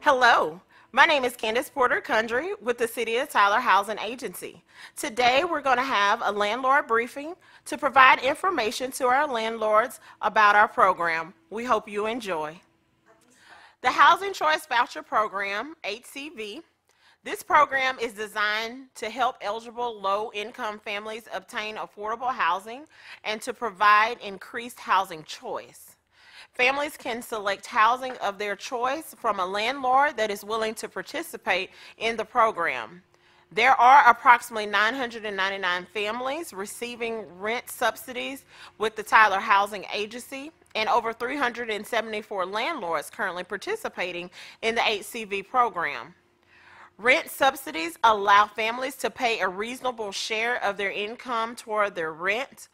Hello, my name is Candace Porter Kundry with the City of Tyler Housing Agency. Today we're going to have a landlord briefing to provide information to our landlords about our program. We hope you enjoy. The Housing Choice Voucher Program, HCV. This program is designed to help eligible low-income families obtain affordable housing and to provide increased housing choice. Families can select housing of their choice from a landlord that is willing to participate in the program. There are approximately 999 families receiving rent subsidies with the Tyler Housing Agency and over 374 landlords currently participating in the HCV program. Rent subsidies allow families to pay a reasonable share of their income toward their rent,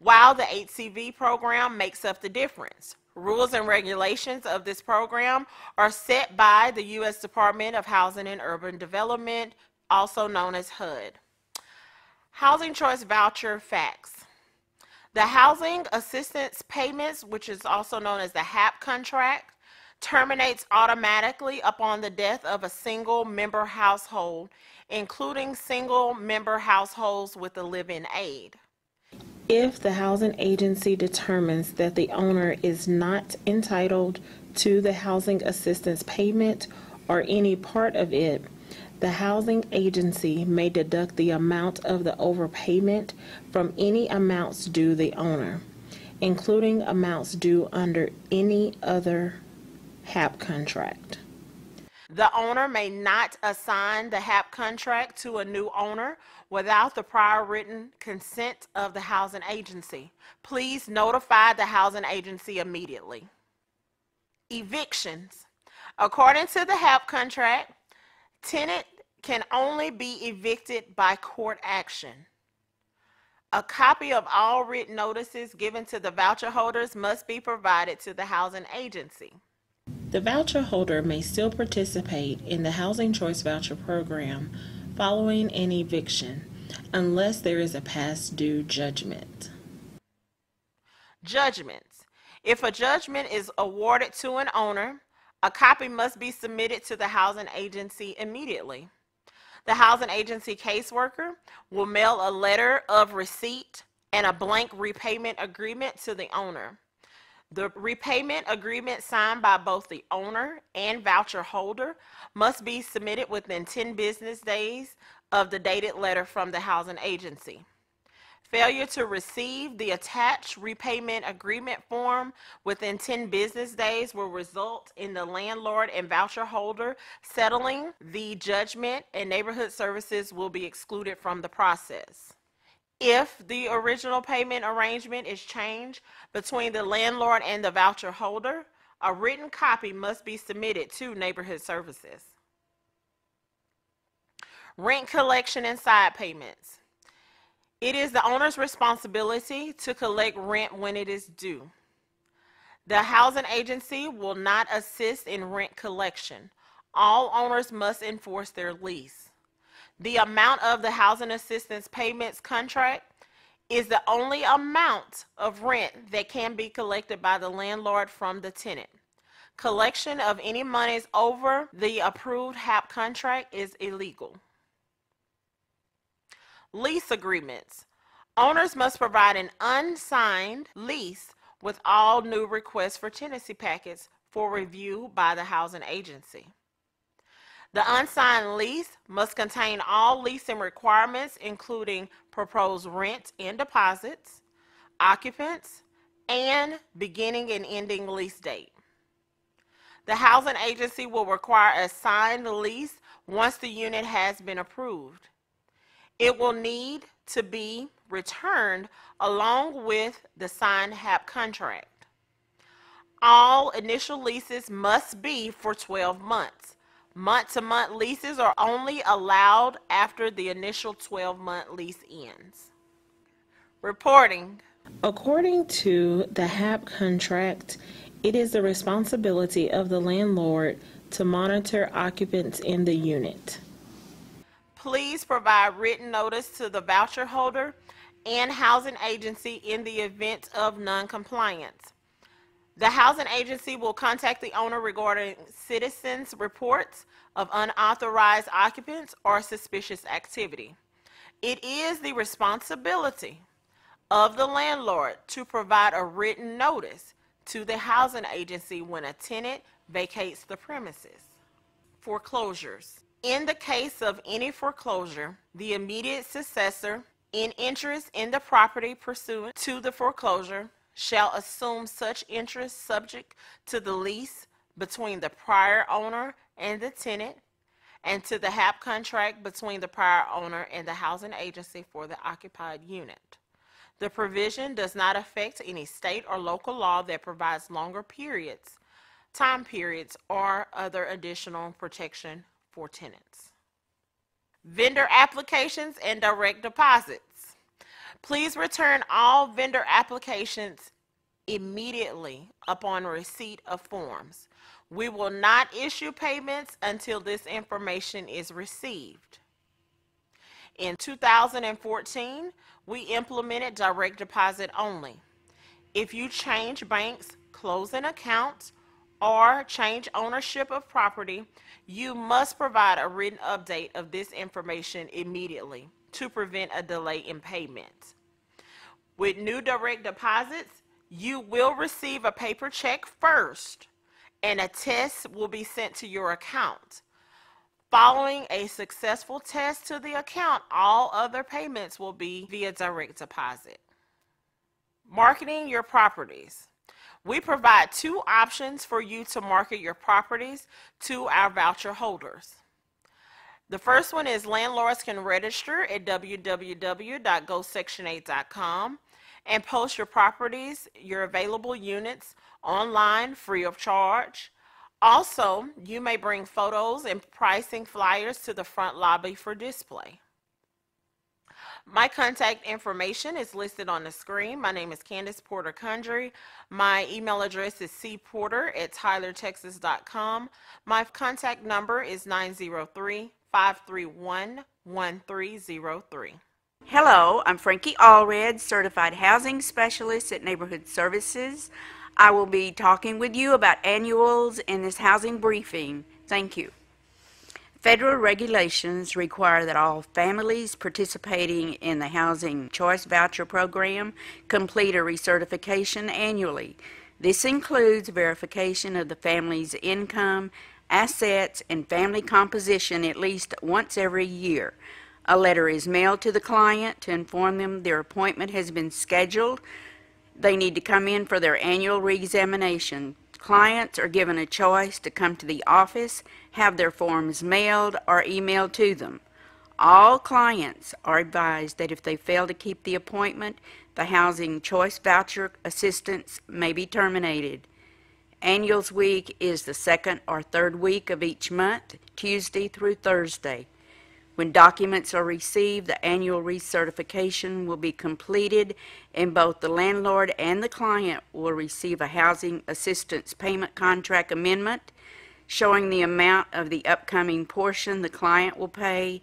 while the HCV program makes up the difference. Rules and regulations of this program are set by the U.S. Department of Housing and Urban Development, also known as HUD. Housing Choice Voucher Facts. The Housing Assistance Payments, which is also known as the HAP contract, terminates automatically upon the death of a single-member household, including single-member households with a live-in aid. If the housing agency determines that the owner is not entitled to the housing assistance payment or any part of it, the housing agency may deduct the amount of the overpayment from any amounts due the owner, including amounts due under any other HAP contract. The owner may not assign the HAP contract to a new owner without the prior written consent of the housing agency. Please notify the housing agency immediately. Evictions. According to the HAP contract, tenant can only be evicted by court action. A copy of all written notices given to the voucher holders must be provided to the housing agency. The voucher holder may still participate in the Housing Choice Voucher Program following an eviction, unless there is a past due judgment. Judgments. If a judgment is awarded to an owner, a copy must be submitted to the housing agency immediately. The housing agency caseworker will mail a letter of receipt and a blank repayment agreement to the owner. The repayment agreement signed by both the owner and voucher holder must be submitted within 10 business days of the dated letter from the housing agency. Failure to receive the attached repayment agreement form within 10 business days will result in the landlord and voucher holder settling the judgment, and neighborhood services will be excluded from the process. If the original payment arrangement is changed between the landlord and the voucher holder, a written copy must be submitted to neighborhood services. Rent collection and side payments. It is the owner's responsibility to collect rent when it is due. The housing agency will not assist in rent collection. All owners must enforce their lease. The amount of the housing assistance payments contract is the only amount of rent that can be collected by the landlord from the tenant. Collection of any monies over the approved HAP contract is illegal. Lease agreements. Owners must provide an unsigned lease with all new requests for tenancy packets for review by the housing agency. The unsigned lease must contain all leasing requirements, including proposed rent and deposits, occupants, and beginning and ending lease date. The housing agency will require a signed lease once the unit has been approved. It will need to be returned along with the signed HAP contract. All initial leases must be for 12 months. Month-to-month leases are only allowed after the initial 12-month lease ends. Reporting. According to the HAP contract, it is the responsibility of the landlord to monitor occupants in the unit. Please provide written notice to the voucher holder and housing agency in the event of non-compliance. The housing agency will contact the owner regarding citizens' reports of unauthorized occupants or suspicious activity. It is the responsibility of the landlord to provide a written notice to the housing agency when a tenant vacates the premises. Foreclosures. In the case of any foreclosure, the immediate successor in interest in the property pursuant to the foreclosure shall assume such interest subject to the lease between the prior owner and the tenant and to the HAP contract between the prior owner and the housing agency for the occupied unit. The provision does not affect any state or local law that provides longer periods, time periods, or other additional protection for tenants. Vendor applications and direct deposits. Please return all vendor applications immediately upon receipt of forms. We will not issue payments until this information is received. In 2014, we implemented direct deposit only. If you change banks, close an account, or change ownership of property, you must provide a written update of this information immediately to prevent a delay in payment. With new direct deposits, you will receive a paper check first, and a test will be sent to your account. Following a successful test to the account, all other payments will be via direct deposit. Marketing your properties. We provide two options for you to market your properties to our voucher holders. The first one is landlords can register at www.gosection8.com and post your properties, your available units online free of charge. Also, you may bring photos and pricing flyers to the front lobby for display. My contact information is listed on the screen. My name is Candace Porter Kundry. My email address is cporter@tylertexas.com. My contact number is 903-531-1303. Hello, I'm Frankie Allred, Certified Housing Specialist at Neighborhood Services. I will be talking with you about annuals in this housing briefing. Thank you. Federal regulations require that all families participating in the Housing Choice Voucher Program complete a recertification annually. This includes verification of the family's income, assets, and family composition at least once every year. A letter is mailed to the client to inform them their appointment has been scheduled. They need to come in for their annual reexamination. Clients are given a choice to come to the office, have their forms mailed, or emailed to them. All clients are advised that if they fail to keep the appointment, the Housing Choice Voucher assistance may be terminated. Annuals Week is the second or third week of each month, Tuesday through Thursday. When documents are received, the annual recertification will be completed, and both the landlord and the client will receive a housing assistance payment contract amendment showing the amount of the upcoming portion the client will pay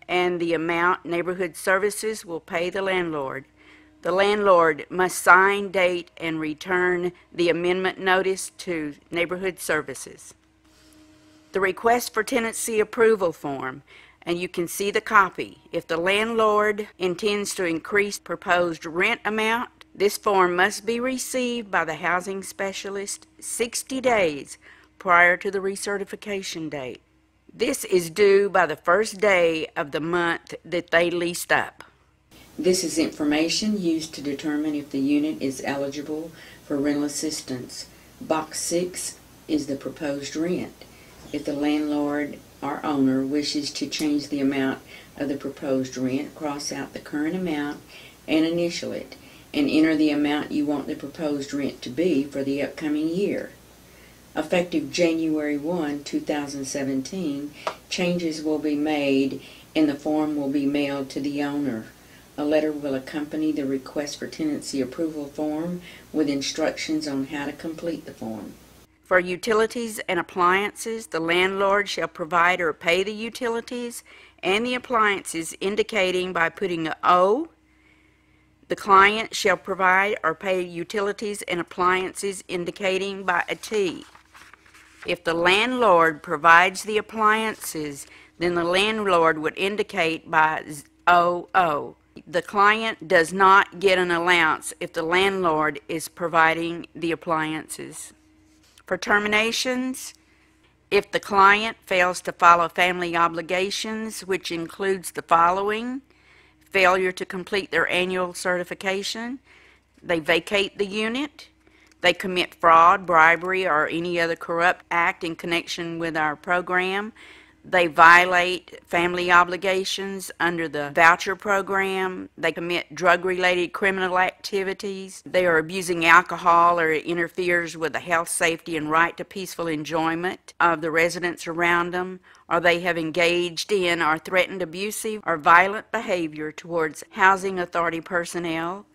and the amount Neighborhood Services will pay the landlord. The landlord must sign, date, and return the amendment notice to Neighborhood Services. The request for tenancy approval form, and you can see the copy. If the landlord intends to increase proposed rent amount, this form must be received by the housing specialist 60 days prior to the recertification date. This is due by the first day of the month that they leased up. This is information used to determine if the unit is eligible for rental assistance. Box 6 is the proposed rent. If the landlord or owner wishes to change the amount of the proposed rent, cross out the current amount and initial it, and enter the amount you want the proposed rent to be for the upcoming year. Effective January 1, 2017, changes will be made and the form will be mailed to the owner. A letter will accompany the request for tenancy approval form with instructions on how to complete the form. For utilities and appliances, the landlord shall provide or pay the utilities and the appliances, indicating by putting an O, The client shall provide or pay utilities and appliances indicating by a T. If the landlord provides the appliances, then the landlord would indicate by OO. The client does not get an allowance if the landlord is providing the appliances. For terminations, if the client fails to follow family obligations, which includes the following: failure to complete their annual certification, they vacate the unit, they commit fraud, bribery, or any other corrupt act in connection with our program, they violate family obligations under the voucher program, they commit drug-related criminal activities, they are abusing alcohol or it interferes with the health, safety, and right to peaceful enjoyment of the residents around them, or they have engaged in or threatened abusive or violent behavior towards housing authority personnel.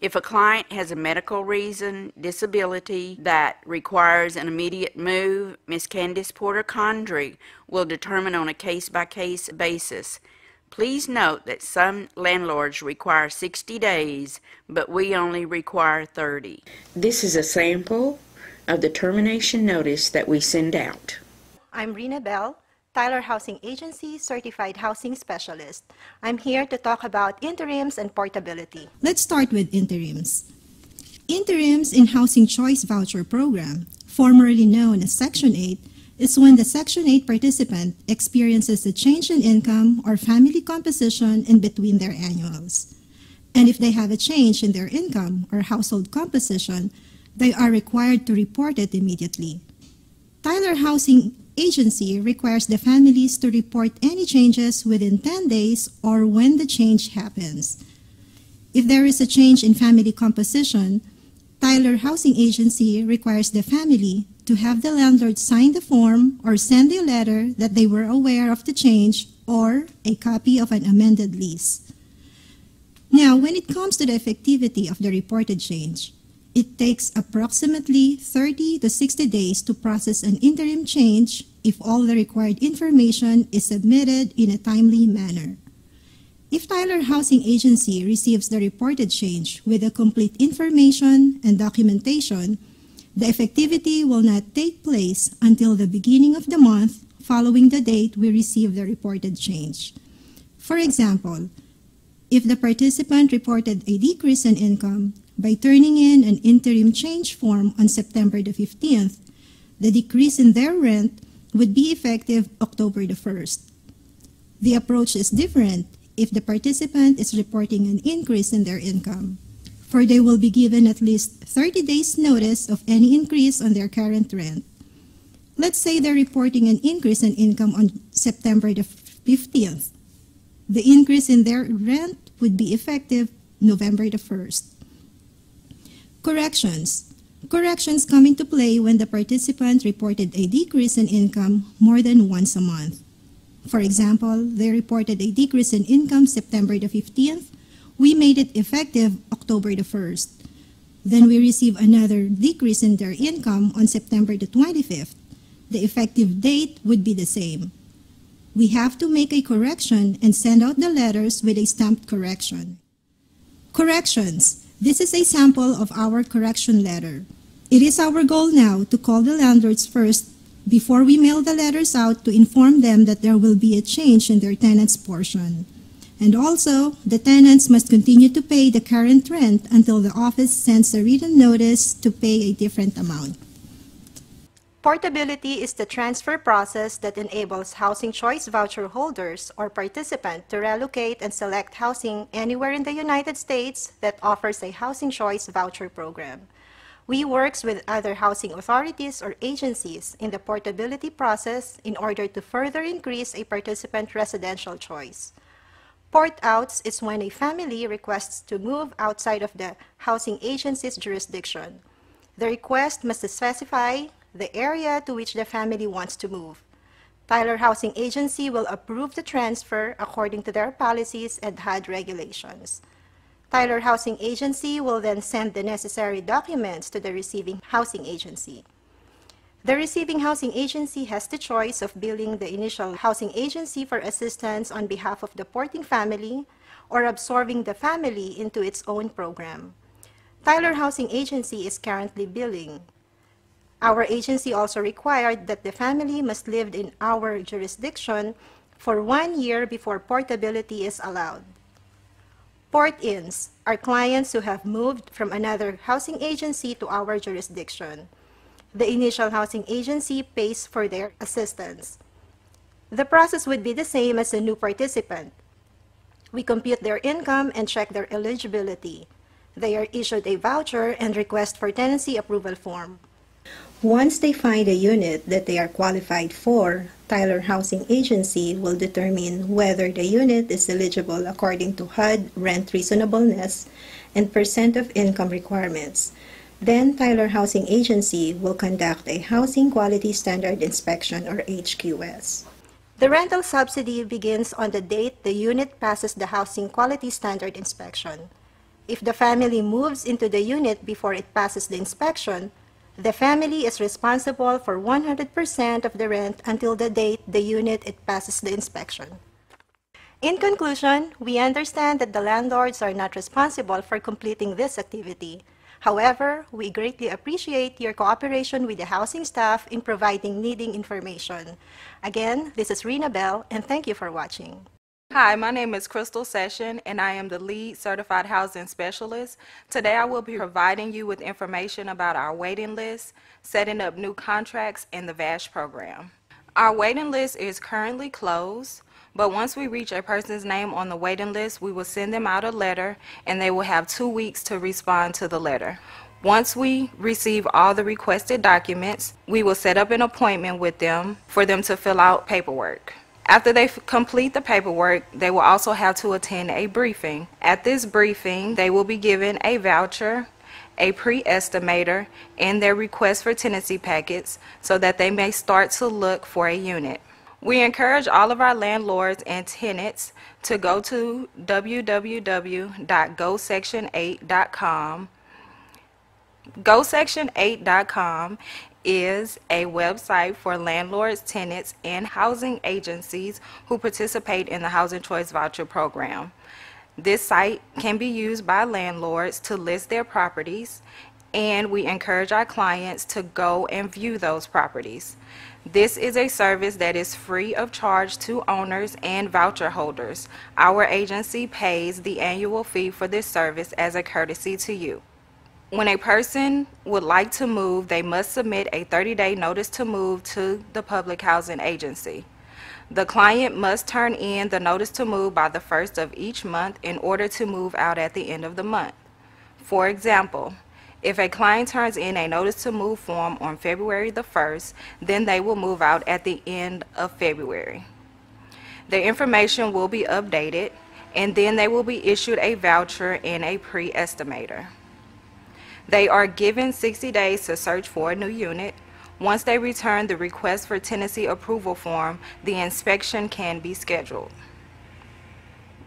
If a client has a medical reason, disability that requires an immediate move, Ms. Candace Porter Condry will determine on a case-by-case basis. Please note that some landlords require 60 days, but we only require 30. This is a sample of the termination notice that we send out. I'm Rena Bell, Tyler Housing Agency Certified Housing Specialist. I'm here to talk about interims and portability. Let's start with interims. Interims in Housing Choice Voucher Program, formerly known as Section 8, is when the Section 8 participant experiences a change in income or family composition in between their annuals. And if they have a change in their income or household composition, they are required to report it immediately. Tyler Housing Agency requires the families to report any changes within 10 days or when the change happens. If there is a change in family composition, Tyler Housing Agency requires the family to have the landlord sign the form or send a letter that they were aware of the change or a copy of an amended lease. Now, when it comes to the effectivity of the reported change, it takes approximately 30 to 60 days to process an interim change if all the required information is submitted in a timely manner. If Tyler Housing Agency receives the reported change with the complete information and documentation, the effectivity will not take place until the beginning of the month following the date we receive the reported change. For example, if the participant reported a decrease in income by turning in an interim change form on September the 15th, the decrease in their rent would be effective October the 1st. The approach is different if the participant is reporting an increase in their income, for they will be given at least 30 days notice of any increase on their current rent. Let's say they're reporting an increase in income on September the 15th. The increase in their rent would be effective November the 1st. Corrections. Corrections come into play when the participant reported a decrease in income more than once a month. For example, they reported a decrease in income September the 15th. We made it effective October the 1st. Then we receive another decrease in their income on September the 25th. The effective date would be the same. We have to make a correction and send out the letters with a stamped correction. Corrections. This is a sample of our correction letter. It is our goal now to call the landlords first before we mail the letters out to inform them that there will be a change in their tenant's portion. And also, the tenants must continue to pay the current rent until the office sends a written notice to pay a different amount. Portability is the transfer process that enables housing choice voucher holders or participants to relocate and select housing anywhere in the United States that offers a housing choice voucher program. We work with other housing authorities or agencies in the portability process in order to further increase a participant residential choice. Port outs is when a family requests to move outside of the housing agency's jurisdiction. The request must specify the area to which the family wants to move. Tyler Housing Agency will approve the transfer according to their policies and HUD regulations. Tyler Housing Agency will then send the necessary documents to the receiving housing agency. The receiving housing agency has the choice of billing the initial housing agency for assistance on behalf of the porting family or absorbing the family into its own program. Tyler Housing Agency is currently billing. Our agency also required that the family must live in our jurisdiction for 1 year before portability is allowed. Port-ins are clients who have moved from another housing agency to our jurisdiction. The initial housing agency pays for their assistance. The process would be the same as a new participant. We compute their income and check their eligibility. They are issued a voucher and request for tenancy approval form. Once they find a unit that they are qualified for, Tyler Housing Agency will determine whether the unit is eligible according to HUD rent reasonableness and percent of income requirements. Then Tyler Housing Agency will conduct a Housing Quality Standard Inspection or HQS. The rental subsidy begins on the date the unit passes the Housing Quality Standard Inspection. If the family moves into the unit before it passes the inspection, the family is responsible for 100% of the rent until the date the unit it passes the inspection. In conclusion, we understand that the landlords are not responsible for completing this activity. However, we greatly appreciate your cooperation with the housing staff in providing needing information. Again, this is Rena Bell, and thank you for watching. Hi, my name is Crystal Session, and I am the lead certified housing specialist. Today I will be providing you with information about our waiting list, setting up new contracts, and the VASH program. Our waiting list is currently closed, but once we reach a person's name on the waiting list, we will send them out a letter, and they will have 2 weeks to respond to the letter. Once we receive all the requested documents, we will set up an appointment with them for them to fill out paperwork. After they complete the paperwork, they will also have to attend a briefing. At this briefing, they will be given a voucher, a pre-estimator, and their request for tenancy packets so that they may start to look for a unit. We encourage all of our landlords and tenants to go to www.gosection8.com. GoSection8.com is a website for landlords, tenants, and housing agencies who participate in the Housing Choice Voucher Program. This site can be used by landlords to list their properties, and we encourage our clients to go and view those properties. This is a service that is free of charge to owners and voucher holders. Our agency pays the annual fee for this service as a courtesy to you. When a person would like to move, they must submit a 30-day notice to move to the public housing agency. The client must turn in the notice to move by the 1st of each month in order to move out at the end of the month. For example, if a client turns in a notice to move form on February the 1st, then they will move out at the end of February. Their information will be updated, and then they will be issued a voucher and a pre-estimator. They are given 60 days to search for a new unit. Once they return the request for tenancy approval form, the inspection can be scheduled.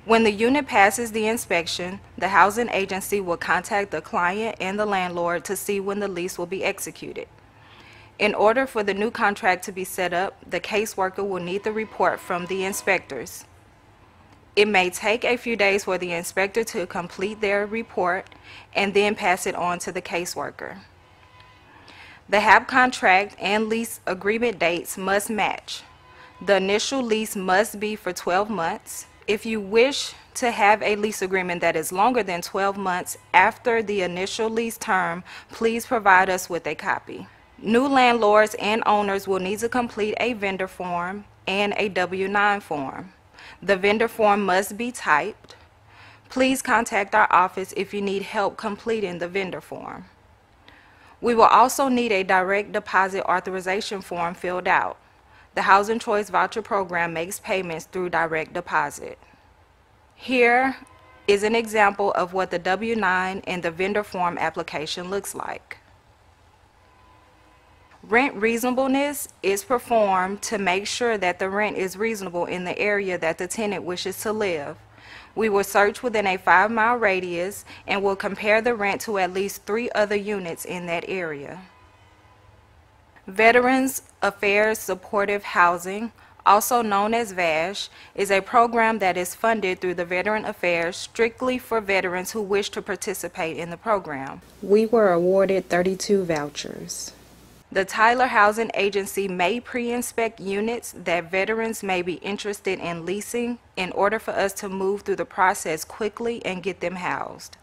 When the unit passes the inspection, the housing agency will contact the client and the landlord to see when the lease will be executed. In order for the new contract to be set up, the caseworker will need the report from the inspectors. It may take a few days for the inspector to complete their report and then pass it on to the caseworker. The HAP contract and lease agreement dates must match. The initial lease must be for 12 months. If you wish to have a lease agreement that is longer than 12 months after the initial lease term, please provide us with a copy. New landlords and owners will need to complete a vendor form and a W-9 form. The vendor form must be typed. Please contact our office if you need help completing the vendor form. We will also need a direct deposit authorization form filled out. The Housing Choice Voucher Program makes payments through direct deposit. Here is an example of what the W-9 and the vendor form application looks like. Rent reasonableness is performed to make sure that the rent is reasonable in the area that the tenant wishes to live. We will search within a 5-mile radius and will compare the rent to at least 3 other units in that area. Veterans Affairs Supportive Housing, also known as VASH, is a program that is funded through the Veteran Affairs strictly for veterans who wish to participate in the program. We were awarded 32 vouchers. The Tyler Housing Agency may pre-inspect units that veterans may be interested in leasing in order for us to move through the process quickly and get them housed.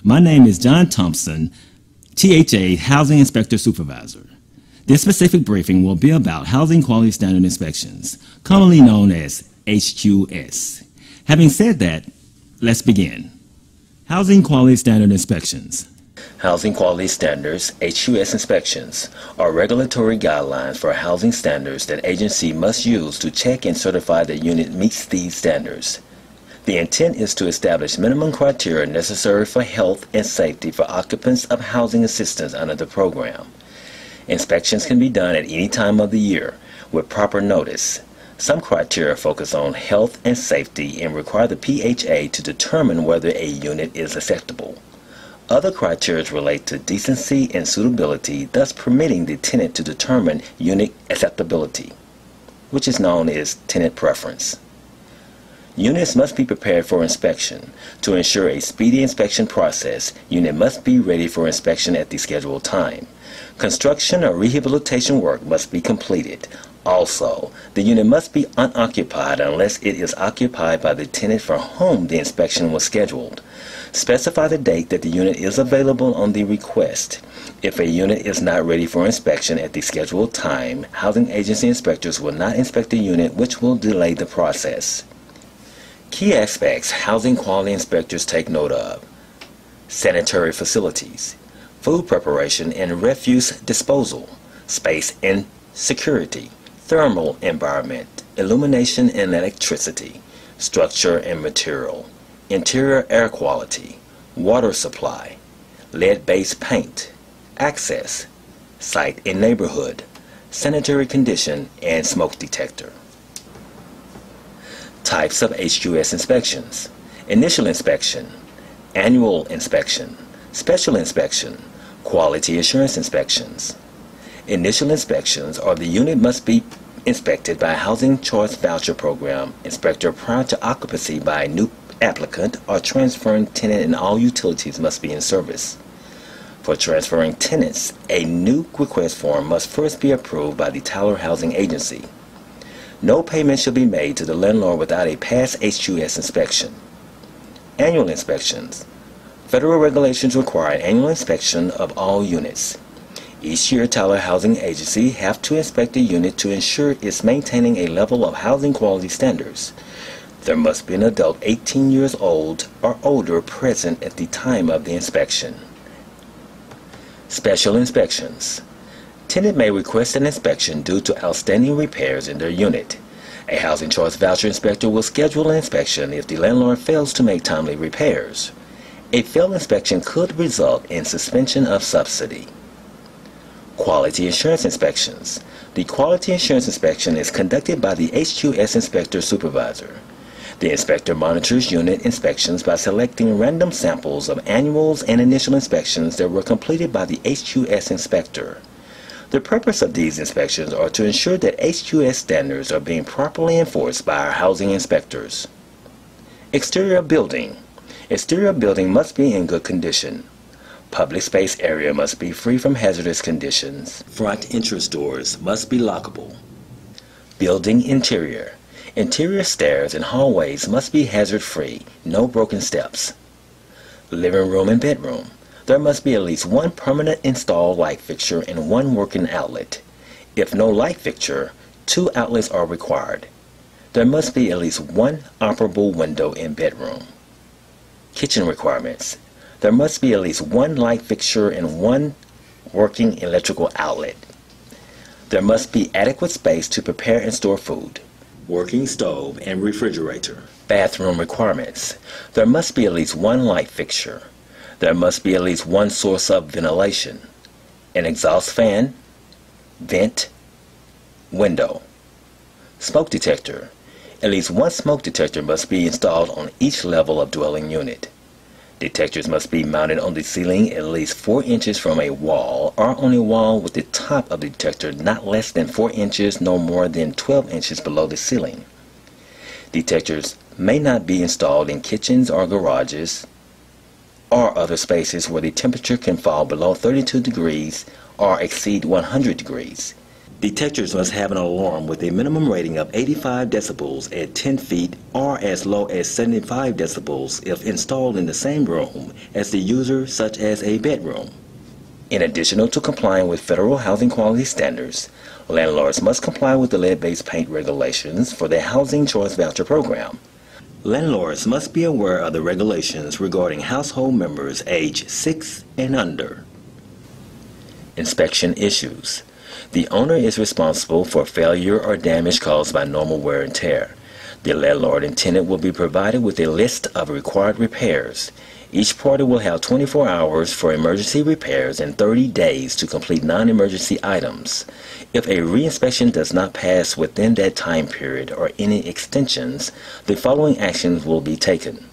My name is John Thompson, THA Housing Inspector Supervisor. This specific briefing will be about Housing Quality Standard Inspections, commonly known as HQS. Having said that, let's begin. Housing Quality Standard Inspections. Housing Quality Standards, HQS inspections, are regulatory guidelines for housing standards that agency must use to check and certify the unit meets these standards. The intent is to establish minimum criteria necessary for health and safety for occupants of housing assistance under the program. Inspections can be done at any time of the year with proper notice. Some criteria focus on health and safety and require the PHA to determine whether a unit is acceptable. Other criteria relate to decency and suitability, thus permitting the tenant to determine unit acceptability, which is known as tenant preference. Units must be prepared for inspection. To ensure a speedy inspection process, unit must be ready for inspection at the scheduled time. Construction or rehabilitation work must be completed. Also, the unit must be unoccupied unless it is occupied by the tenant for whom the inspection was scheduled. Specify the date that the unit is available on the request. If a unit is not ready for inspection at the scheduled time, housing agency inspectors will not inspect the unit, which will delay the process. Key aspects housing quality inspectors take note of: sanitary facilities, food preparation and refuse disposal, space and security, thermal environment, illumination and electricity, structure and material, interior air quality, water supply, lead-based paint, access, site and neighborhood, sanitary condition, and smoke detector. Types of HQS inspections: initial inspection, annual inspection, special inspection, quality assurance inspections. Initial inspections are the unit must be inspected by a Housing Choice Voucher Program inspector prior to occupancy by a new applicant or transferring tenant, and all utilities must be in service. For transferring tenants, a new request form must first be approved by the Tyler Housing Agency. No payment shall be made to the landlord without a past HQS inspection. Annual inspections. Federal regulations require an annual inspection of all units. Each year, Tyler Housing Agency have to inspect a unit to ensure it's maintaining a level of housing quality standards. There must be an adult 18 years old or older present at the time of the inspection. Special inspections. Tenant may request an inspection due to outstanding repairs in their unit. A Housing Choice Voucher inspector will schedule an inspection if the landlord fails to make timely repairs. A failed inspection could result in suspension of subsidy. Quality assurance inspections. The quality assurance inspection is conducted by the HQS inspector supervisor. The inspector monitors unit inspections by selecting random samples of annuals and initial inspections that were completed by the HQS inspector. The purpose of these inspections are to ensure that HQS standards are being properly enforced by our housing inspectors. Exterior building. Exterior building must be in good condition. Public space area must be free from hazardous conditions. Front entrance doors must be lockable. Building interior. Interior stairs and hallways must be hazard-free, no broken steps. Living room and bedroom. There must be at least one permanent installed light fixture and one working outlet. If no light fixture, 2 outlets are required. There must be at least one operable window in bedroom. Kitchen requirements. There must be at least one light fixture and one working electrical outlet. There must be adequate space to prepare and store food. Working stove and refrigerator. Bathroom requirements. There must be at least one light fixture. There must be at least one source of ventilation. An exhaust fan, vent, window. Smoke detector. At least one smoke detector must be installed on each level of dwelling unit. Detectors must be mounted on the ceiling at least 4 inches from a wall or on a wall with the top of the detector not less than 4 inches no more than 12 inches below the ceiling. Detectors may not be installed in kitchens or garages or other spaces where the temperature can fall below 32 degrees or exceed 100 degrees. Detectors must have an alarm with a minimum rating of 85 decibels at 10 feet or as low as 75 decibels if installed in the same room as the user, such as a bedroom. In addition to complying with federal housing quality standards, landlords must comply with the lead-based paint regulations for the Housing Choice Voucher Program. Landlords must be aware of the regulations regarding household members age 6 and under. Inspection issues. The owner is responsible for failure or damage caused by normal wear and tear. The landlord and tenant will be provided with a list of required repairs. Each party will have 24 hours for emergency repairs and 30 days to complete non-emergency items. If a reinspection does not pass within that time period or any extensions, the following actions will be taken.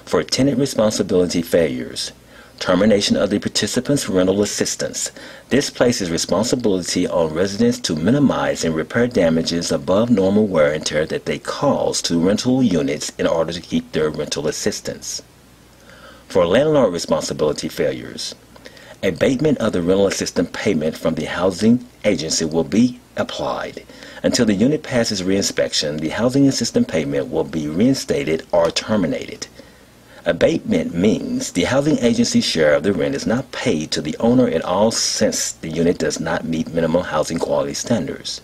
For tenant responsibility failures, termination of the participant's rental assistance. This places responsibility on residents to minimize and repair damages above normal wear and tear that they cause to rental units in order to keep their rental assistance. For landlord responsibility failures, abatement of the rental assistance payment from the housing agency will be applied. Until the unit passes reinspection, the housing assistance payment will be reinstated or terminated. Abatement means the housing agency's share of the rent is not paid to the owner at all since the unit does not meet minimum housing quality standards.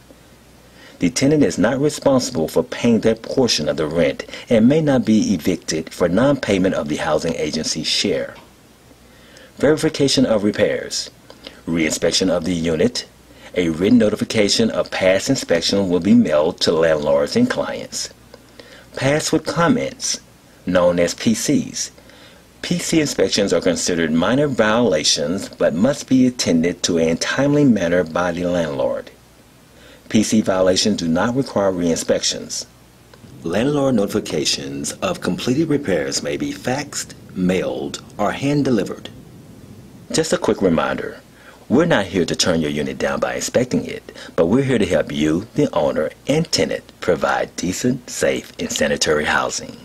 The tenant is not responsible for paying their portion of the rent and may not be evicted for non-payment of the housing agency's share. Verification of repairs. Reinspection of the unit. A written notification of past inspection will be mailed to landlords and clients. Pass with comments, known as PCs. PC inspections are considered minor violations but must be attended to in a timely manner by the landlord. PC violations do not require re-inspections. Landlord notifications of completed repairs may be faxed, mailed, or hand-delivered. Just a quick reminder, we're not here to turn your unit down by inspecting it, but we're here to help you, the owner, and tenant provide decent, safe, and sanitary housing.